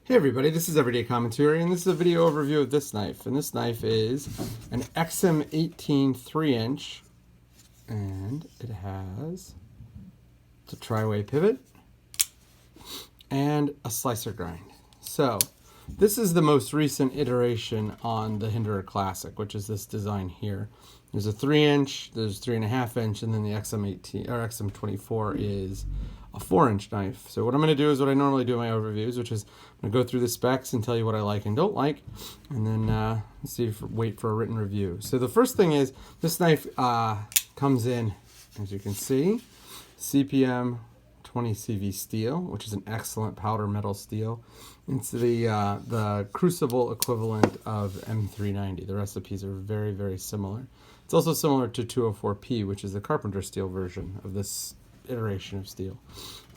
Hey everybody, this is Everyday Commentary, and this is a video overview of this knife. And this knife is an XM18 3-inch, and it has the tri-way pivot and a slicer grind. So this is the most recent iteration on the Hinderer Classic, which is this design here. There's a 3-inch, there's 3.5-inch, and then the XM18 or XM24 is a 4-inch knife. So what I'm going to do is what I normally do in my overviews, which is I'm going to go through the specs and tell you what I like and don't like, and then wait for a written review. So the first thing is this knife comes in, as you can see, CPM 20 CV steel, which is an excellent powder metal steel. It's the crucible equivalent of M390. The recipes are very, very similar. It's also similar to 204P, which is the carpenter steel version of this iteration of steel.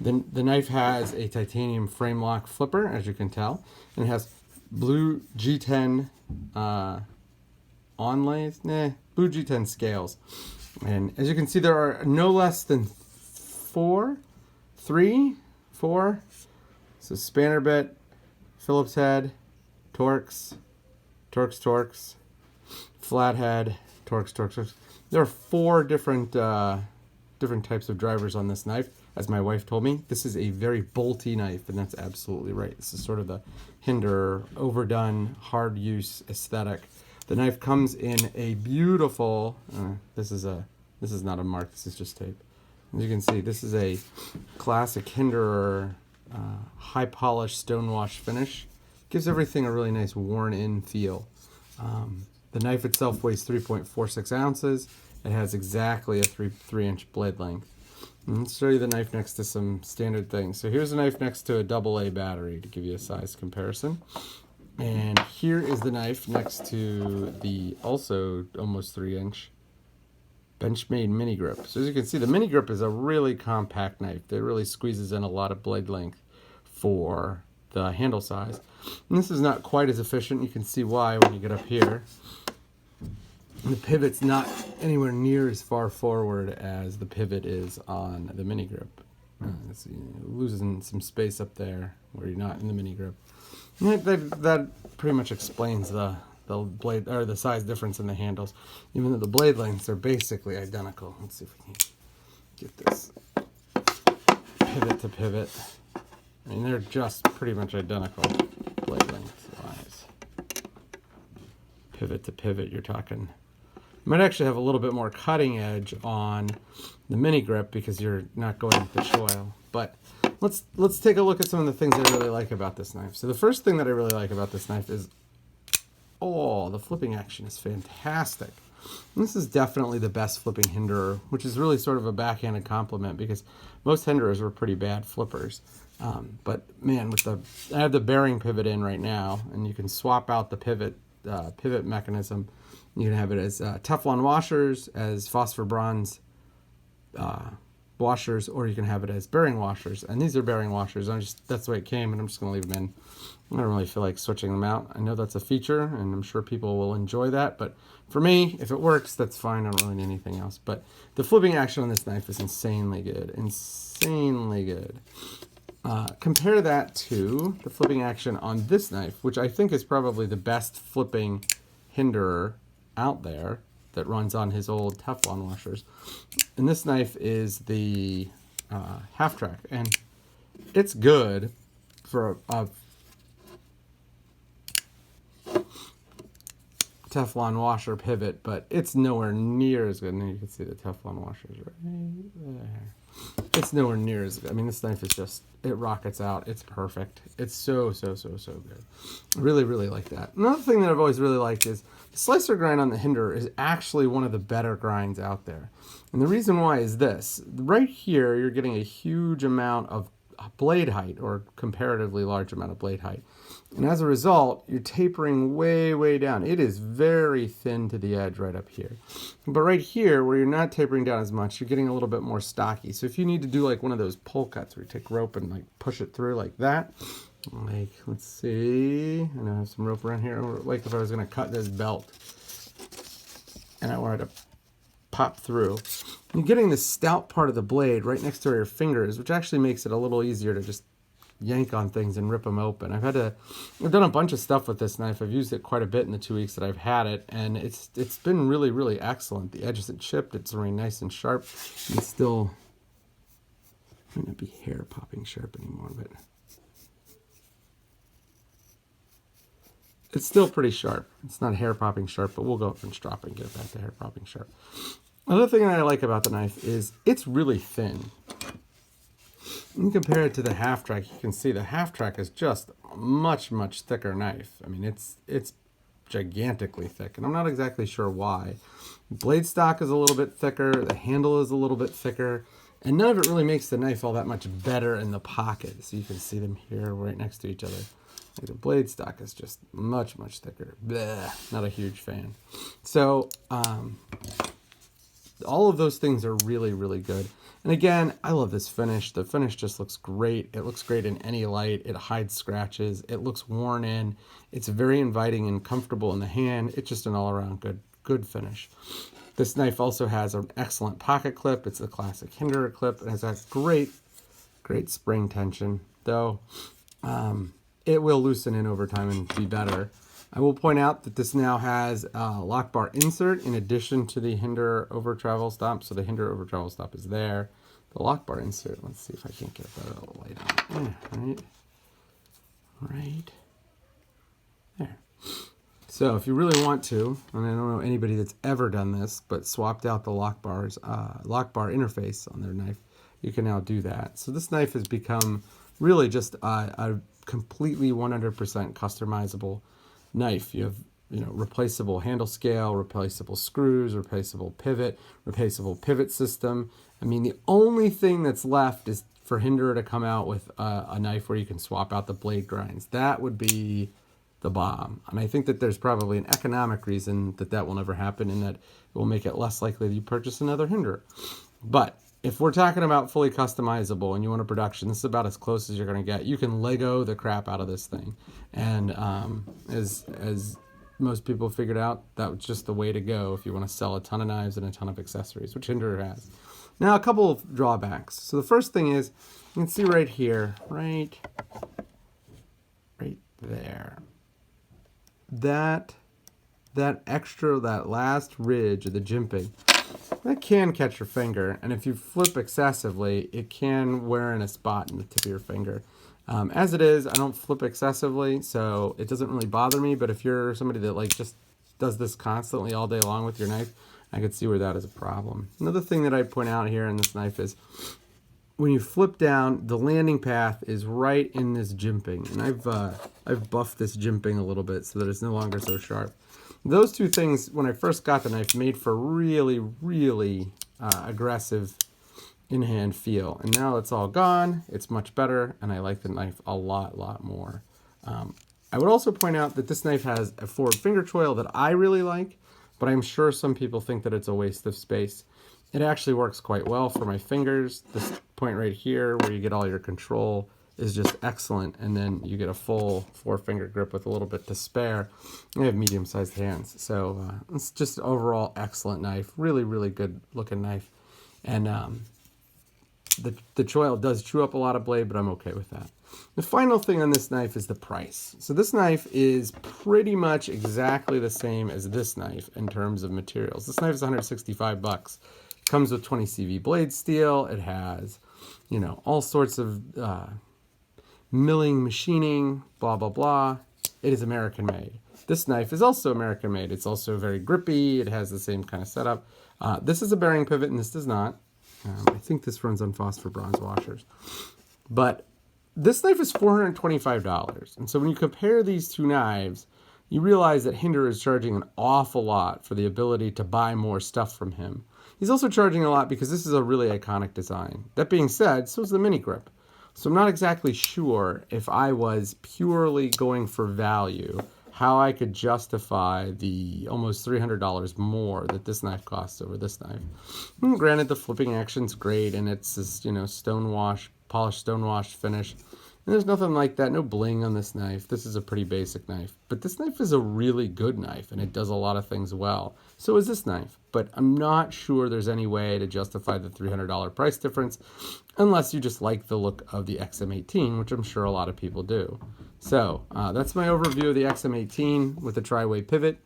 Then the knife has a titanium frame lock flipper, as you can tell, and it has blue G10 blue G10 scales. And as you can see, there are no less than four. So spanner bit, Phillips head, Torx, flathead, Torx. There are four different types of drivers on this knife. As my wife told me, this is a very bolty knife, and that's absolutely right. This is sort of the Hinderer overdone hard use aesthetic. The knife comes in a beautiful. This is not a mark. This is just tape. As you can see, this is a classic Hinderer high polished stonewash finish. Gives everything a really nice worn in feel. The knife itself weighs 3.46 ounces. It has exactly a 3-inch blade length. And let's show you the knife next to some standard things. So here's a knife next to a AA battery to give you a size comparison. And here is the knife next to the also almost 3-inch Benchmade Mini Grip. So as you can see, the Mini Grip is a really compact knife. It really squeezes in a lot of blade length for the handle size. And this is not quite as efficient. You can see why when you get up here. The pivot's not anywhere near as far forward as the pivot is on the Mini Grip. Losing some space up there where you're not in the Mini Grip. That pretty much explains the blade or the size difference in the handles, even though the blade lengths are basically identical. Let's see if we can get this pivot to pivot. I mean, they're just pretty much identical blade length wise. Pivot to pivot, you're talking. You might actually have a little bit more cutting edge on the Mini Grip because you're not going with the choil. But let's take a look at some of the things I really like about this knife. So the first thing that I really like about this knife is, the flipping action is fantastic. And this is definitely the best flipping Hinderer, which is really sort of a backhanded compliment because most Hinderers were pretty bad flippers. But man, I have the bearing pivot in right now, and you can swap out the pivot mechanism. You can have it as Teflon washers, as phosphor bronze washers, or you can have it as bearing washers. And these are bearing washers. That's the way it came, and I'm just going to leave them in. I don't really feel like switching them out. I know that's a feature, and I'm sure people will enjoy that. But for me, if it works, that's fine. I don't really need anything else. But the flipping action on this knife is insanely good. Insanely good. Compare that to the flipping action on this knife, which I think is probably the best flipping Hinderer out there that runs on his old Teflon washers. And this knife is the half track, and it's good for a Teflon washer pivot, but it's nowhere near as good. And you can see the Teflon washers right there. It's nowhere near as good. I mean, this knife is just, it rockets out. It's perfect. It's so good. I really, really like that. Another thing that I've always really liked is the slicer grind on the Hinderer is actually one of the better grinds out there. And the reason why is this. Right here, you're getting a huge amount of blade height, or comparatively large amount of blade height. And as a result, you're tapering way, way down. It is very thin to the edge right up here. But right here, where you're not tapering down as much, you're getting a little bit more stocky. So if you need to do like one of those pull cuts where you take rope and like push it through like that, like, let's see, I know I have some rope around here. Like if I was gonna cut this belt and I wanted to pop through, you're getting the stout part of the blade right next to your fingers, which actually makes it a little easier to just yank on things and rip them open. I've done a bunch of stuff with this knife. I've used it quite a bit in the 2 weeks that I've had it, and it's been really, really excellent. The edge isn't chipped. It's really nice and sharp. It's still might not be hair popping sharp anymore, but it's still pretty sharp. It's not hair popping sharp, but we'll go up and drop and get it back to hair popping sharp. Another thing that I like about the knife is it's really thin. When you compare it to the half track, you can see the half track is just a much, much thicker knife. I mean, it's gigantically thick, and I'm not exactly sure why. Blade stock is a little bit thicker, the handle is a little bit thicker, and none of it really makes the knife all that much better in the pocket. So you can see them here right next to each other. Like the blade stock is just much, much thicker. Blech, not a huge fan. So all of those things are really, really good. And again, I love this finish. The finish just looks great. It looks great in any light. It hides scratches. It looks worn in. It's very inviting and comfortable in the hand. It's just an all-around good finish. This knife also has an excellent pocket clip. It's a classic Hinderer clip. It has that great spring tension, though it will loosen in over time and be better. I will point out that this now has a lock bar insert in addition to the Hinderer over travel stop. So the Hinderer over travel stop is there. The lock bar insert, let's see if I can't get a better light on it. Yeah, right there. So if you really want to, and I don't know anybody that's ever done this, but swapped out the lock bar interface on their knife, you can now do that. So this knife has become really just a completely 100% customizable knife. You have replaceable handle scale, replaceable screws, replaceable pivot system. I mean, the only thing that's left is for Hinderer to come out with a knife where you can swap out the blade grinds. That would be the bomb. And I think that there's probably an economic reason that will never happen, and that it will make it less likely that you purchase another Hinderer. But if we're talking about fully customizable and you want a production, this is about as close as you're going to get. You can Lego the crap out of this thing. And as most people figured out, that was just the way to go if you want to sell a ton of knives and a ton of accessories, which Hinderer has. Now, a couple of drawbacks. So the first thing is, you can see right here, right there, that last ridge of the jimping, that can catch your finger, and if you flip excessively, it can wear in a spot in the tip of your finger. As it is, I don't flip excessively, so it doesn't really bother me, but if you're somebody that just does this constantly all day long with your knife, I could see where that is a problem. Another thing that I'd point out here in this knife is when you flip down, the landing path is right in this jimping, and I've buffed this jimping a little bit so that it's no longer so sharp. Those two things, when I first got the knife, made for really, really aggressive in-hand feel. And now it's all gone. It's much better, and I like the knife a lot more. I would also point out that this knife has a forward finger choil that I really like, but I'm sure some people think that it's a waste of space. It actually works quite well for my fingers. This point right here where you get all your control is just excellent, and then you get a full 4-finger grip with a little bit to spare. I have medium-sized hands, so it's just an overall excellent knife. Really, really good looking knife. And the choil does chew up a lot of blade, but I'm okay with that. The final thing on this knife is the price. So this knife is pretty much exactly the same as this knife in terms of materials. This knife is $165. It comes with 20 CV blade steel. It has, all sorts of milling, machining, blah, blah, blah. It is American made. This knife is also American made. It's also very grippy. It has the same kind of setup. This is a bearing pivot, and this does not. I think this runs on phosphor bronze washers. But this knife is $425. And so when you compare these two knives, you realize that Hinderer is charging an awful lot for the ability to buy more stuff from him. He's also charging a lot because this is a really iconic design. That being said, so is the mini grip. So I'm not exactly sure, if I was purely going for value, how I could justify the almost $300 more that this knife costs over this knife. And granted, the flipping action's great, and it's this, polished stone wash finish. And there's nothing like that, no bling on this knife. This is a pretty basic knife. But this knife is a really good knife, and it does a lot of things well. So is this knife. But I'm not sure there's any way to justify the $300 price difference unless you just like the look of the XM18, which I'm sure a lot of people do. So that's my overview of the XM18 with the tri-way pivot.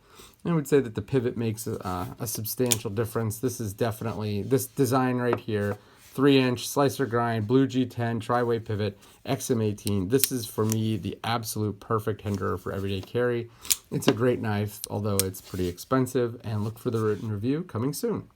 I would say that the pivot makes a substantial difference. This is definitely, this design right here, 3-inch slicer grind, blue G10, tri-way pivot, XM18. This is, for me, the absolute perfect Hinderer for everyday carry. It's a great knife, although it's pretty expensive, and look for the written review coming soon.